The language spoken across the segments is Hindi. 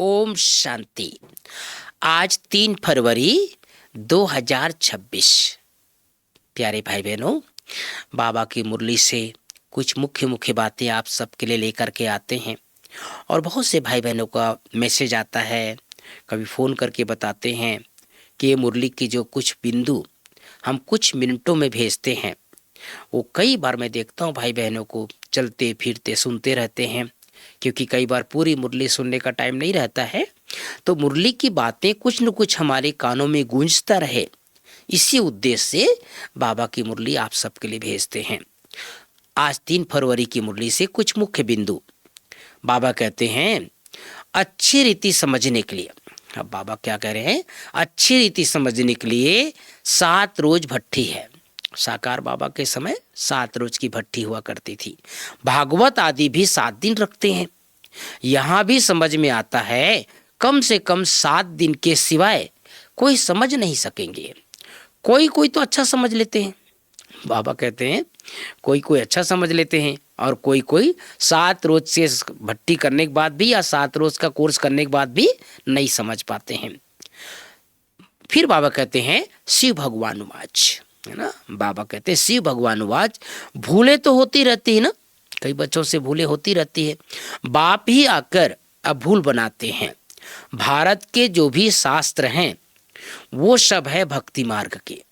ओम शांति। आज 3 फरवरी 2026। प्यारे भाई बहनों, बाबा की मुरली से कुछ मुख्य मुख्य बातें आप सबके लिए लेकर के आते हैं और बहुत से भाई बहनों का मैसेज आता है, कभी फ़ोन करके बताते हैं कि ये मुरली की जो कुछ बिंदु हम कुछ मिनटों में भेजते हैं, वो कई बार मैं देखता हूँ भाई बहनों को चलते फिरते सुनते रहते हैं, क्योंकि कई बार पूरी मुरली सुनने का टाइम नहीं रहता है। तो मुरली की बातें कुछ न कुछ हमारे कानों में गूंजता रहे, इसी उद्देश्य से बाबा की मुरली आप सबके लिए भेजते हैं। आज 3 फरवरी की मुरली से कुछ मुख्य बिंदु बाबा कहते हैं अच्छी रीति समझने के लिए। अब बाबा क्या कह रहे हैं? अच्छी रीति समझने के लिए 7 रोज भट्ठी है। साकार बाबा के समय 7 रोज की भट्ठी हुआ करती थी। भागवत आदि भी 7 दिन रखते हैं। यहाँ भी समझ में आता है कम से कम 7 दिन के सिवाय कोई समझ नहीं सकेंगे। कोई कोई तो अच्छा समझ लेते हैं, बाबा कहते हैं कोई कोई अच्छा समझ लेते हैं, और कोई कोई 7 रोज से भट्टी करने के बाद भी या 7 रोज का कोर्स करने के बाद भी नहीं समझ पाते हैं। फिर बाबा कहते हैं शिव भगवान वाच, है ना। बाबा कहते हैं शिव भगवान वाच, भूले तो होती रहती है ना, कई बच्चों से भूले होती रहती है, बाप ही आकर अब भूल बनाते हैं। भारत के जो भी शास्त्र हैं वो सब है भक्ति मार्ग के।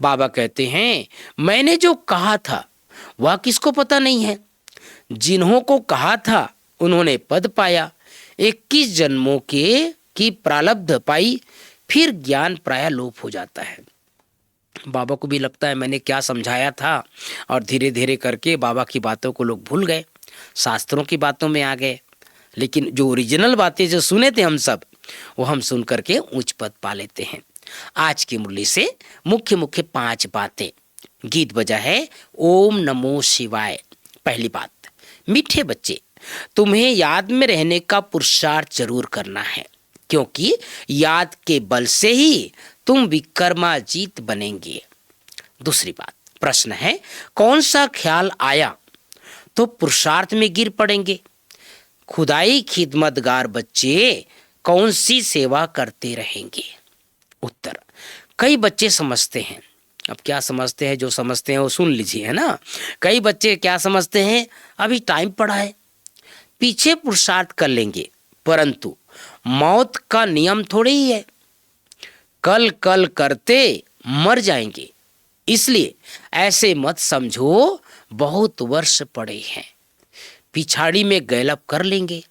बाबा कहते हैं मैंने जो कहा था वह किसको पता नहीं है, जिन्हों को कहा था उन्होंने पद पाया, 21 जन्मों के की प्रारब्ध पाई, फिर ज्ञान प्राय लोप हो जाता है। बाबा को भी लगता है मैंने क्या समझाया था, और धीरे धीरे करके बाबा की बातों को लोग भूल गए, शास्त्रों की बातों में आ गए, लेकिन जो ओरिजिनल बातें जो सुने थे हम सब, वो हम सुन करके उच्च पद पा लेते हैं। आज की मुरली से मुख्य मुख्य 5 बातें। गीत बजा है ओम नमो शिवाय। पहली बात, मीठे बच्चे, तुम्हें याद में रहने का पुरुषार्थ जरूर करना है, क्योंकि याद के बल से ही तुम विक्रमाजीत बनेंगे। दूसरी बात, प्रश्न है कौन सा ख्याल आया तो पुरुषार्थ में गिर पड़ेंगे। खुदाई खिदमतगार बच्चे कौन सी सेवा करते रहेंगे। उत्तर, कई बच्चे समझते हैं, अब क्या समझते हैं, जो समझते हैं वो सुन लीजिए, है ना। कई बच्चे क्या समझते हैं, अभी टाइम पड़ा है, पीछे पुरुषार्थ कर लेंगे, परंतु मौत का नियम थोड़ी ही है, कल कल करते मर जाएंगे, इसलिए ऐसे मत समझो बहुत वर्ष पड़े हैं, पिछाड़ी में गैलअप कर लेंगे,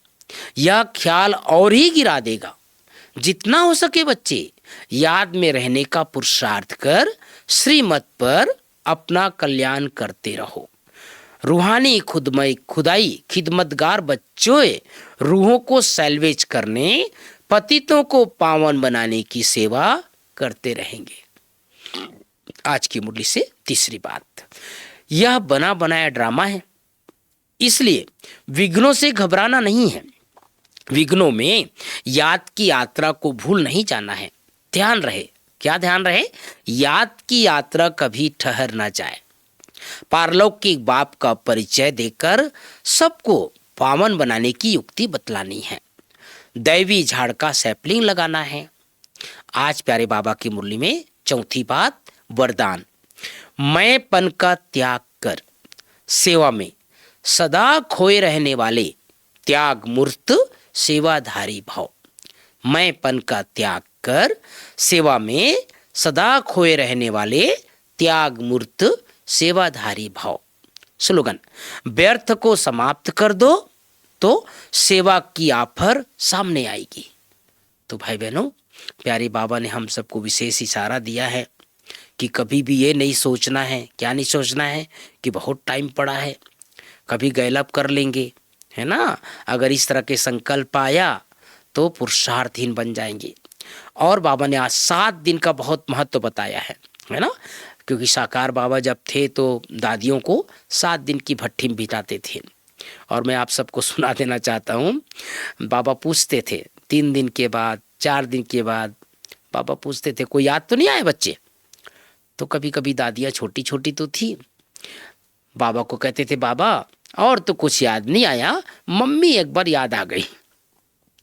यह ख्याल और ही गिरा देगा। जितना हो सके बच्चे याद में रहने का पुरुषार्थ कर श्रीमत पर अपना कल्याण करते रहो। रूहानी खुदाई खिदमतगार बच्चों रूहों को सैल्वेज करने, पतितों को पावन बनाने की सेवा करते रहेंगे। आज की मुरली से तीसरी बात, यह बना बनाया ड्रामा है, इसलिए विघ्नों से घबराना नहीं है। विघ्नों में याद की यात्रा को भूल नहीं जाना है। ध्यान रहे, क्या ध्यान रहे, याद की यात्रा कभी ठहर ना जाए। पारलौकिक बाप का परिचय देकर सबको पावन बनाने की युक्ति बतलानी है। दैवी झाड़ का सैपलिंग लगाना है। आज प्यारे बाबा की मुरली में चौथी बात, वरदान, मैंपन का त्याग कर सेवा में सदा खोए रहने वाले त्याग मूर्त सेवाधारी भाव। मैंपन का त्याग कर सेवा में सदा खोए रहने वाले त्याग मूर्त सेवाधारी भाव। स्लोगन, व्यर्थ को समाप्त कर दो तो सेवा की ऑफर सामने आएगी। तो भाई बहनों, प्यारे बाबा ने हम सबको विशेष इशारा दिया है कि कभी भी ये नहीं सोचना है, क्या नहीं सोचना है कि बहुत टाइम पड़ा है, कभी गैलअप कर लेंगे, है ना। अगर इस तरह के संकल्प आया तो पुरुषार्थहीन बन जाएंगे। और बाबा ने आज 7 दिन का बहुत महत्व बताया है ना, क्योंकि साकार बाबा जब थे तो दादियों को 7 दिन की भट्ठी में बिताते थे। और मैं आप सबको सुना देना चाहता हूँ, बाबा पूछते थे 3 दिन के बाद, 4 दिन के बाद, बाबा पूछते थे कोई याद तो नहीं आए बच्चे। तो कभी कभी दादियाँ छोटी छोटी तो थी, बाबा को कहते थे बाबा और तो कुछ याद नहीं आया, मम्मी एक बार याद आ गई।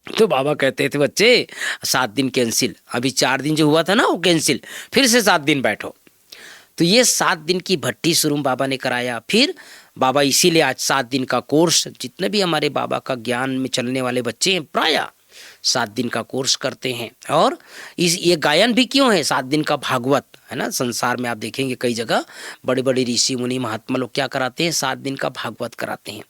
तो बाबा कहते थे बच्चे 7 दिन कैंसिल, अभी 4 दिन जो हुआ था ना वो कैंसिल, फिर से 7 दिन बैठो। तो ये 7 दिन की भट्टी शुरू बाबा ने कराया। फिर बाबा इसीलिए आज 7 दिन का कोर्स, जितने भी हमारे बाबा का ज्ञान में चलने वाले बच्चे हैं प्राय 7 दिन का कोर्स करते हैं। और ये गायन भी क्यों है 7 दिन का भागवत, है ना। संसार में आप देखेंगे कई जगह बड़े बड़े ऋषि मुनि महात्मा लोग क्या कराते हैं, 7 दिन का भागवत कराते हैं।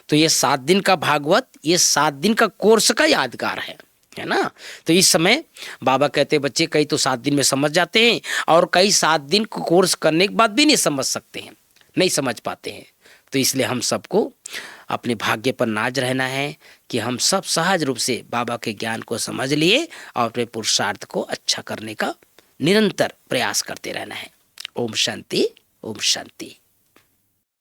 तो ये 7 दिन का भागवत, ये 7 दिन का कोर्स का यादगार है ना। तो इस समय बाबा कहते हैं बच्चे कई तो 7 दिन में समझ जाते हैं और कई 7 दिन को कोर्स करने के बाद भी नहीं समझ सकते हैं, नहीं समझ पाते हैं। तो इसलिए हम सबको अपने भाग्य पर नाज रहना है कि हम सब सहज रूप से बाबा के ज्ञान को समझ लिए और अपने पुरुषार्थ को अच्छा करने का निरंतर प्रयास करते रहना है। ओम शांति, ओम शांति।